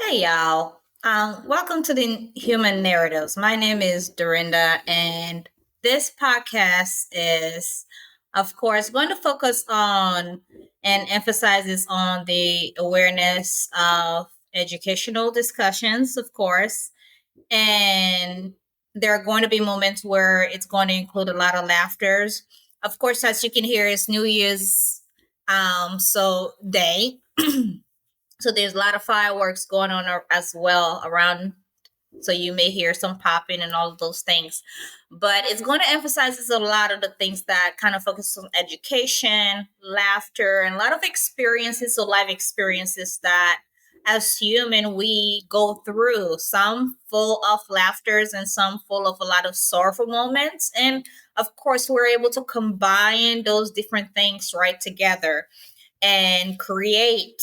Hey y'all. Welcome to the Human Narratives. My name is Dorinda, and this podcast is, of course, going to focus on and emphasizes on the awareness of educational discussions, of course. And there are going to be moments where it's going to include a lot of laughters. Of course, as you can hear, it's New Year's day. So there's a lot of fireworks going on as well around. So you may hear some popping and all of those things. But it's going to emphasize a lot of the things that kind of focus on education, laughter, and a lot of experiences, so life experiences that as human we go through, some full of laughters and some full of a lot of sorrowful moments. And of course, we're able to combine those different things right together and create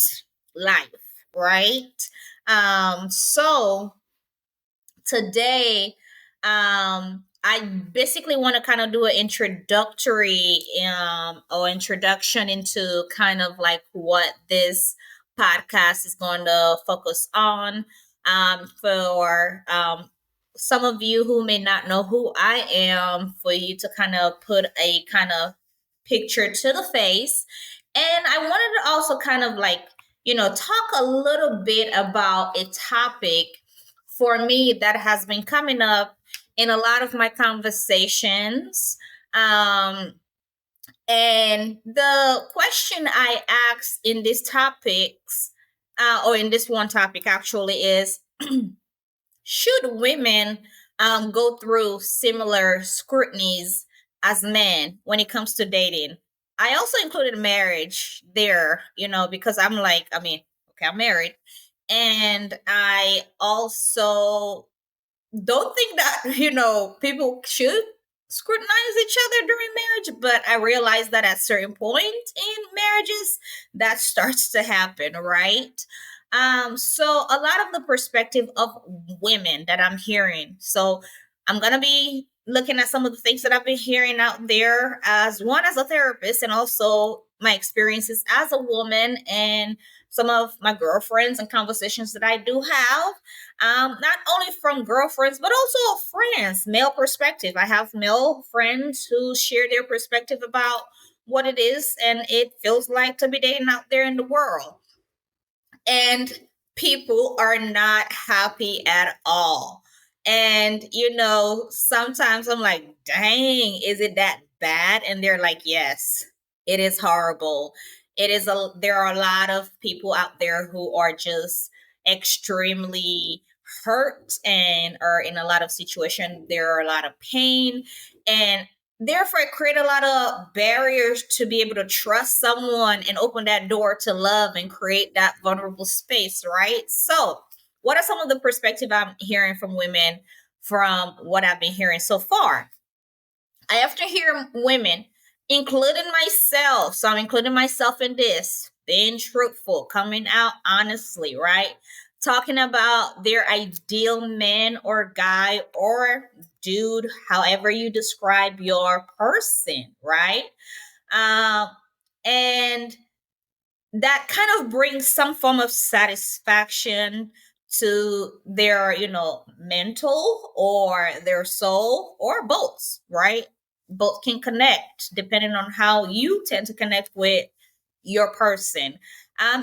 life, right? So today, I basically want to kind of do an introductory or introduction into kind of like what this podcast is going to focus on. For some of you who may not know who I am, for you to kind of put a kind of picture to the face. And I wanted to also kind of like, talk a little bit about a topic for me that has been coming up in a lot of my conversations. And the question I asked in these topics, or in this one topic actually, is should women go through similar scrutinies as men when it comes to dating? I also included marriage there, because I'm like, okay, I'm married. And I also don't think that, people should scrutinize each other during marriage, but I realized that at certain point in marriages, that starts to happen, right? So a lot of the perspective of women that I'm hearing. So I'm gonna be looking at some of the things that I've been hearing out there as one as a therapist and also my experiences as a woman and some of my girlfriends and conversations that I do have, not only from girlfriends but also friends, male perspective. I have male friends who share their perspective about what it is and it feels like to be dating out there in the world, and people are not happy at all. And sometimes I'm like, dang, is it that bad? And they're like, yes, it is horrible. There are a lot of people out there who are just extremely hurt and are in a lot of situations. There are a lot of pain, and therefore it create a lot of barriers to be able to trust someone and open that door to love and create that vulnerable space, right? So what are some of the perspective I'm hearing from women from what I've been hearing so far? I often hear women, including myself, so I'm including myself in this, being truthful, coming out honestly, right? Talking about their ideal man or guy or dude, however you describe your person, right? Um, and that kind of brings some form of satisfaction to their mental or their soul or both, right? Both can connect depending on how you tend to connect with your person.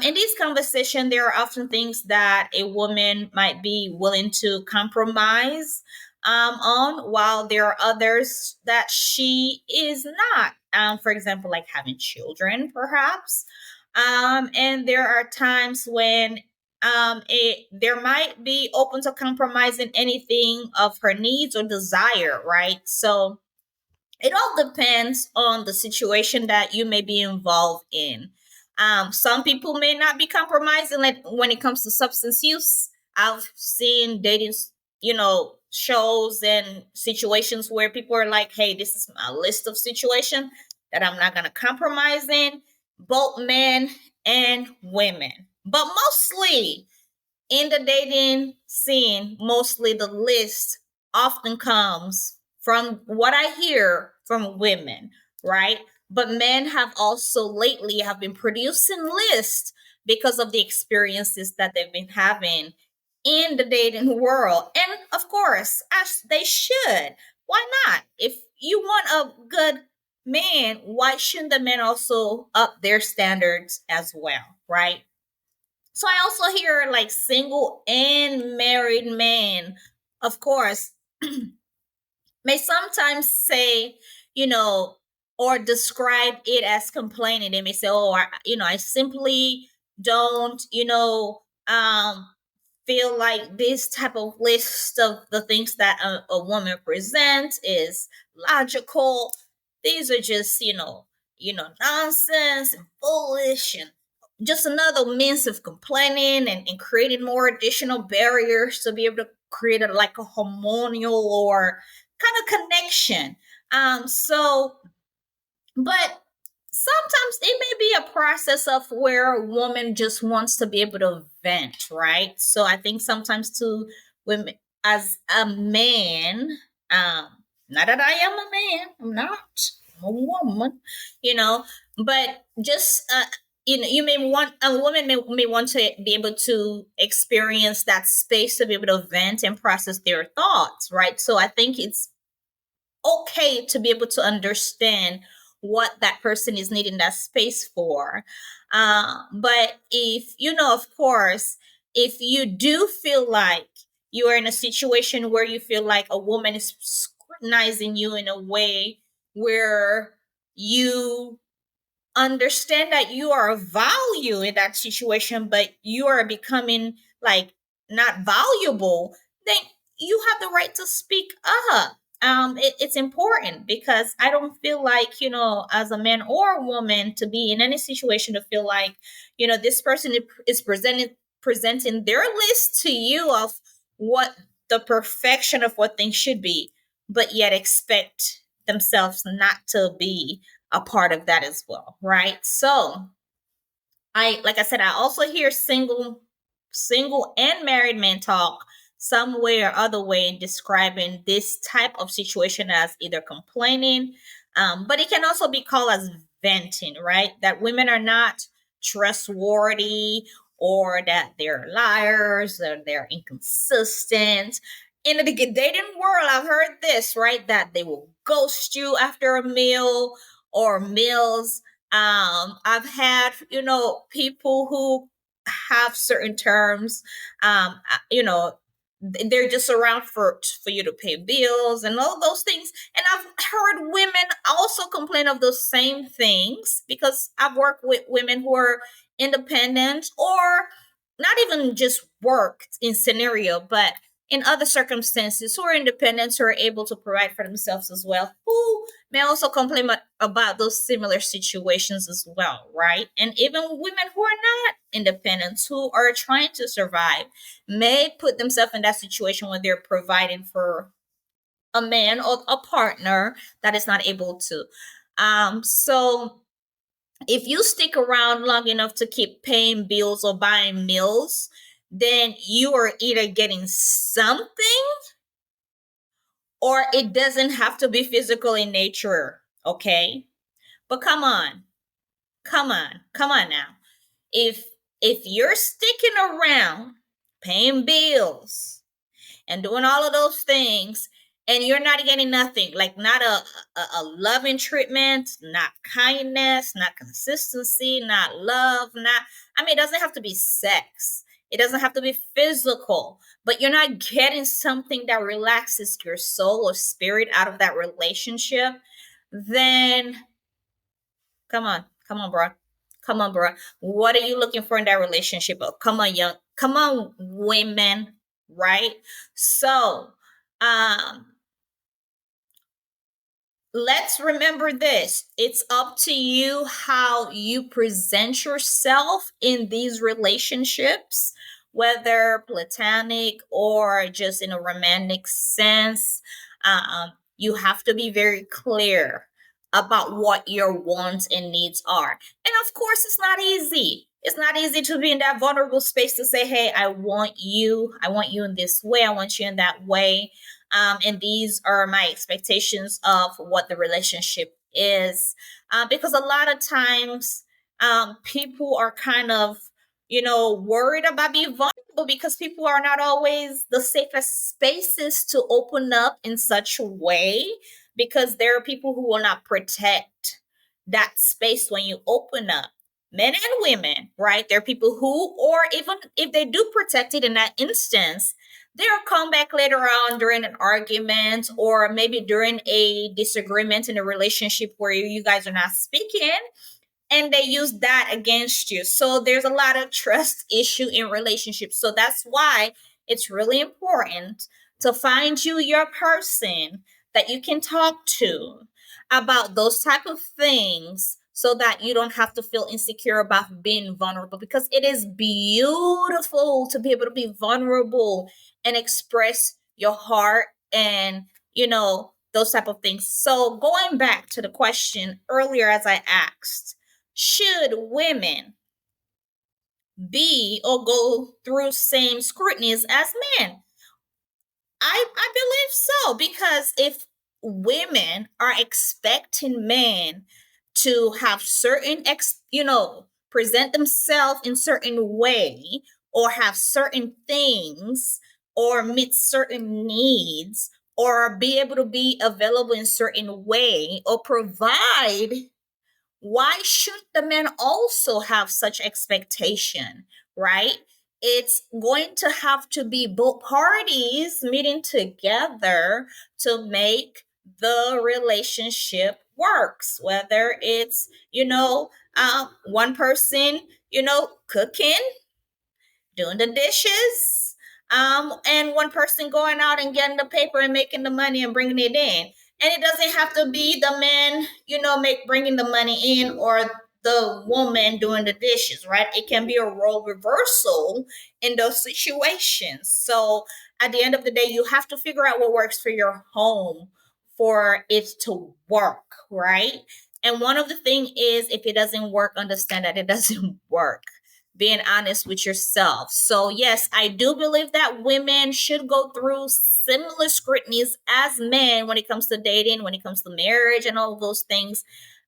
In these conversations, there are often things that a woman might be willing to compromise on, while there are others that she is not. For example, like having children, perhaps. And there are times when there might be open to compromising anything of her needs or desire, right? So it all depends on the situation that you may be involved in. Some people may not be compromising, like when it comes to substance use. I've seen dating, shows and situations where people are like, "Hey, this is my list of situations that I'm not going to compromise in." Both men and women, but mostly in the dating scene, mostly the list often comes from what I hear from women, right? But men have also lately have been producing lists because of the experiences that they've been having in the dating world. And of course, as they should. Why not? If you want a good man, why shouldn't the men also up their standards as well, right? So I also hear like single and married men, of course, may sometimes say, you know, or describe it as complaining. They may say, "Oh, I simply don't, feel like this type of list of the things that a woman presents is logical. These are just, nonsense and foolish and just another means of complaining and creating more additional barriers to be able to create like a harmonial or kind of connection. So but sometimes it may be a process of where a woman just wants to be able to vent, right? So I think sometimes too, women, as a man, um, not that I am a man, I'm not, I'm a woman, you know, but just, you may want, a woman may want to be able to experience that space to be able to vent and process their thoughts, right? So I think it's okay to be able to understand what that person is needing that space for. But if, of course, if you do feel like you are in a situation where you feel like a woman is scrutinizing you in a way where you understand that you are of value in that situation, but you are becoming like not valuable, then you have the right to speak up. It's important because I don't feel like, as a man or a woman, to be in any situation to feel like, this person is presenting their list to you of what the perfection of what things should be, but yet expect themselves not to be a part of that as well, right? So like I said, I also hear single and married men talk some way or other way in describing this type of situation as either complaining, but it can also be called as venting, right? That women are not trustworthy, or that they're liars, or they're inconsistent. In the dating world, I've heard this, right? That they will ghost you after a meal or meals. I've had, people who have certain terms, they're just around for you to pay bills and all those things. And I've heard women also complain of those same things because I've worked with women who are independent, or not even just work in scenario, but in other circumstances, who are independent, who are able to provide for themselves as well, who may also complain about those similar situations as well, right? And even women who are not independent, who are trying to survive, may put themselves in that situation when they're providing for a man or a partner that is not able to. So if you stick around long enough to keep paying bills or buying meals, then you are either getting something, or it doesn't have to be physical in nature, okay? But come on now. If you're sticking around paying bills and doing all of those things, and you're not getting nothing, like not a loving treatment, not kindness, not consistency, not love, not, I mean, it doesn't have to be sex, it doesn't have to be physical, but you're not getting something that relaxes your soul or spirit out of that relationship, then come on, bro. What are you looking for in that relationship? Oh, come on, women, right? So, um, let's remember this. It's up to you how you present yourself in these relationships, whether platonic or just in a romantic sense. You have to be very clear about what your wants and needs are. And of course, it's not easy. It's not easy to be in that vulnerable space to say, hey, I want you. I want you in this way. I want you in that way. And these are my expectations of what the relationship is. Because a lot of times, people are kind of, worried about being vulnerable vulnerable because people are not always the safest spaces to open up in such a way, because there are people who will not protect that space when you open up. Men and women, right? There are people who, or even if they do protect it in that instance, they'll come back later on during an argument or maybe during a disagreement in a relationship where you guys are not speaking, and they use that against you. So there's a lot of trust issue in relationships. So that's why it's really important to find you your person that you can talk to about those type of things, so that you don't have to feel insecure about being vulnerable, because it is beautiful to be able to be vulnerable and express your heart and, those type of things. So going back to the question earlier, as I asked, should women be or go through same scrutinies as men? I believe so, because if women are expecting men to have certain present themselves in certain way, or have certain things, or meet certain needs, or be able to be available in certain way, or provide, why should the men also have such expectation, right? It's going to have to be both parties meeting together to make the relationship works, whether it's one person cooking, doing the dishes, and one person going out and getting the paper and making the money and bringing it in. And it doesn't have to be the man, make bringing the money in, or the woman doing the dishes, right? It can be a role reversal in those situations. So at the end of the day, you have to figure out what works for your home for it to work, right? And one of the thing is, if it doesn't work, understand that it doesn't work, being honest with yourself. So, yes, I do believe that women should go through similar scrutinies as men when it comes to dating, when it comes to marriage, and all of those things,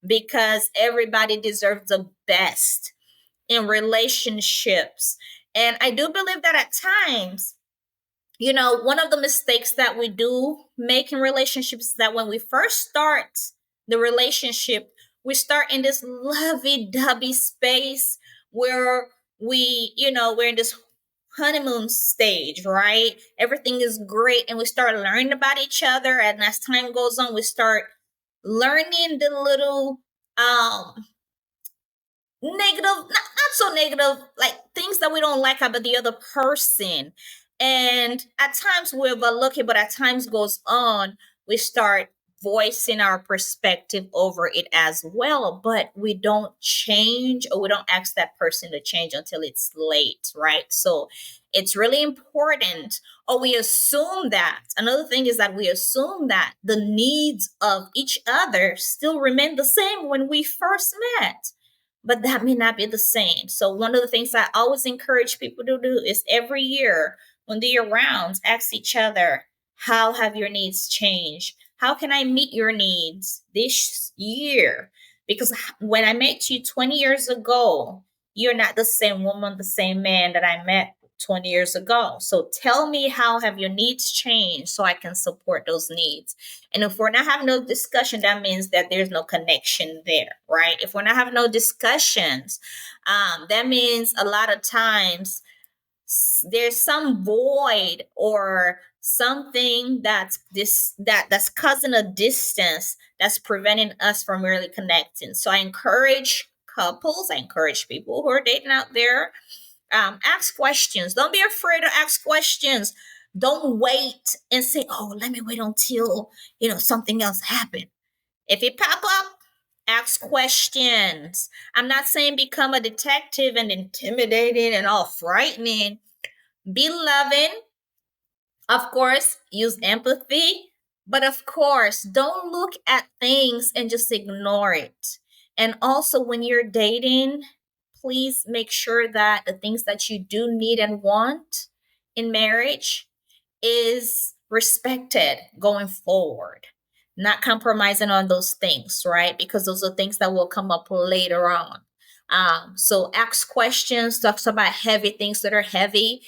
because everybody deserves the best in relationships. And I do believe that at times, one of the mistakes that we do make in relationships is that when we first start the relationship, we start in this lovey-dovey space where we're in this honeymoon stage, right? Everything is great, and we start learning about each other. And as time goes on, we start learning the little negative, not so negative, like things that we don't like about the other person. And at times we overlook it, but at times goes on, we start voicing our perspective over it as well. But we don't change, or we don't ask that person to change until it's late, right? So it's really important. Or we assume that. Another thing is that we assume that the needs of each other still remain the same when we first met, but that may not be the same. So one of the things I always encourage people to do is every year when the year rounds, ask each other, how have your needs changed? How can I meet your needs this year? Because when I met you 20 years ago, you're not the same woman, the same man that I met 20 years ago. So tell me, how have your needs changed so I can support those needs? And if we're not having no discussion, that means that there's no connection there, right? If we're not having no discussions, that means a lot of times there's some void or something that's causing a distance that's preventing us from really connecting. So I encourage couples, I encourage people who are dating out there, ask questions. Don't be afraid to ask questions. Don't wait and say, "Oh, let me wait until something else happened." If it pop up, ask questions. I'm not saying become a detective and intimidating and all frightening. Be loving, of course. Use empathy, but of course, don't look at things and just ignore it. And also, when you're dating, please make sure that the things that you do need and want in marriage is respected going forward. Not compromising on those things, right? Because those are things that will come up later on. So ask questions, talks about heavy things that are heavy,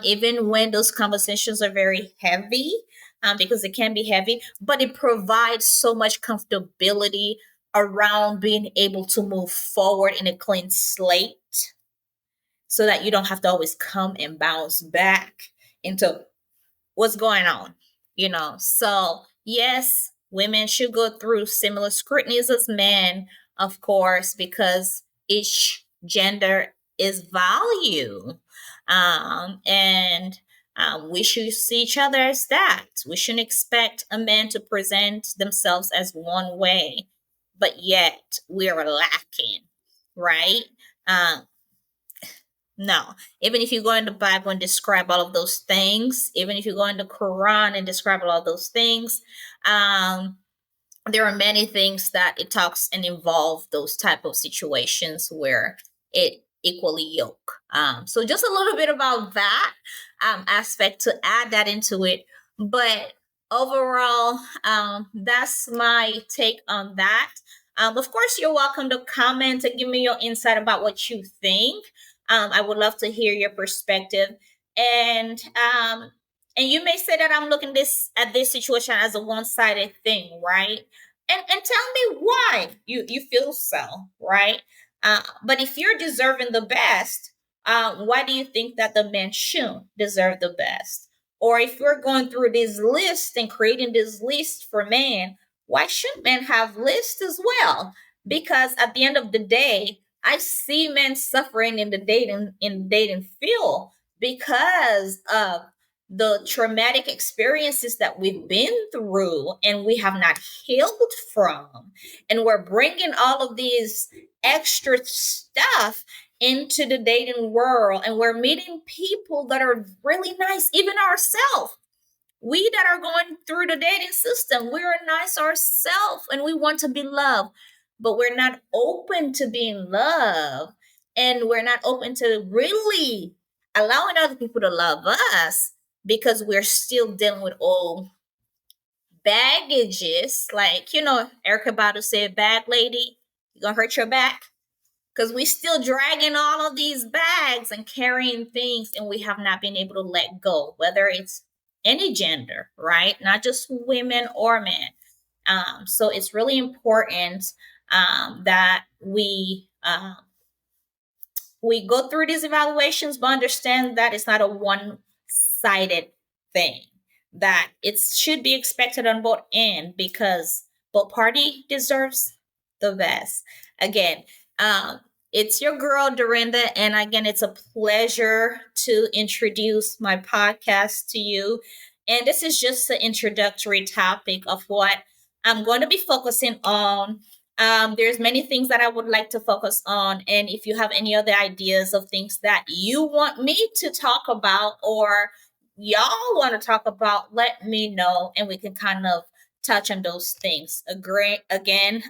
even when those conversations are very heavy, because it can be heavy, but it provides so much comfortability around being able to move forward in a clean slate so that you don't have to always come and bounce back into what's going on, So, yes, women should go through similar scrutinies as men, of course, because each gender is value. And we should see each other as that. We shouldn't expect a man to present themselves as one way, but yet we are lacking, right? Um, no. Even if you go in the Bible and describe all of those things, even if you go in the Quran and describe all of those things, um, there are many things that it talks and involve those type of situations where it equally yoke. So just a little bit about that aspect to add that into it. But overall, that's my take on that. Of course, you're welcome to comment and give me your insight about what you think. I would love to hear your perspective. And and you may say that I'm looking this at this situation as a one-sided thing, right? And tell me why you feel so, right? But if you're deserving the best, why do you think that the men shouldn't deserve the best? Or if you're going through this list and creating this list for men, why should men have lists as well? Because at the end of the day, I see men suffering in the dating field because of the traumatic experiences that we've been through and we have not healed from. And we're bringing all of these extra stuff into the dating world, and we're meeting people that are really nice, even ourselves. We that are going through the dating system, we're nice ourselves and we want to be loved, but we're not open to being loved, and we're not open to really allowing other people to love us because we're still dealing with old baggages. Like, Erica Badu said, bag lady, you gonna hurt your back? Because we still dragging all of these bags and carrying things, and we have not been able to let go, whether it's any gender, right? Not just women or men. So it's really important that we go through these evaluations, but understand that it's not a one-sided thing. That it should be expected on both ends because both party deserves the best. Again, it's your girl Dorinda, and again, it's a pleasure to introduce my podcast to you. And this is just the introductory topic of what I'm going to be focusing on. There's many things that I would like to focus on, and if you have any other ideas of things that you want me to talk about or y'all want to talk about, let me know, and we can kind of touch on those things. Agree again.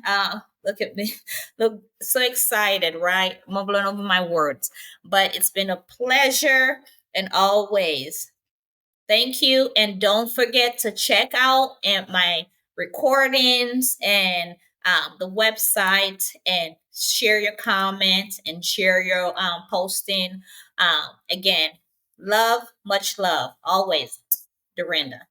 Look at me, look so excited, right? Mumbling over my words, but it's been a pleasure, and always thank you. And don't forget to check out my recordings and the website, and share your comments and share your posting. Again, love, much love, always, Dorinda.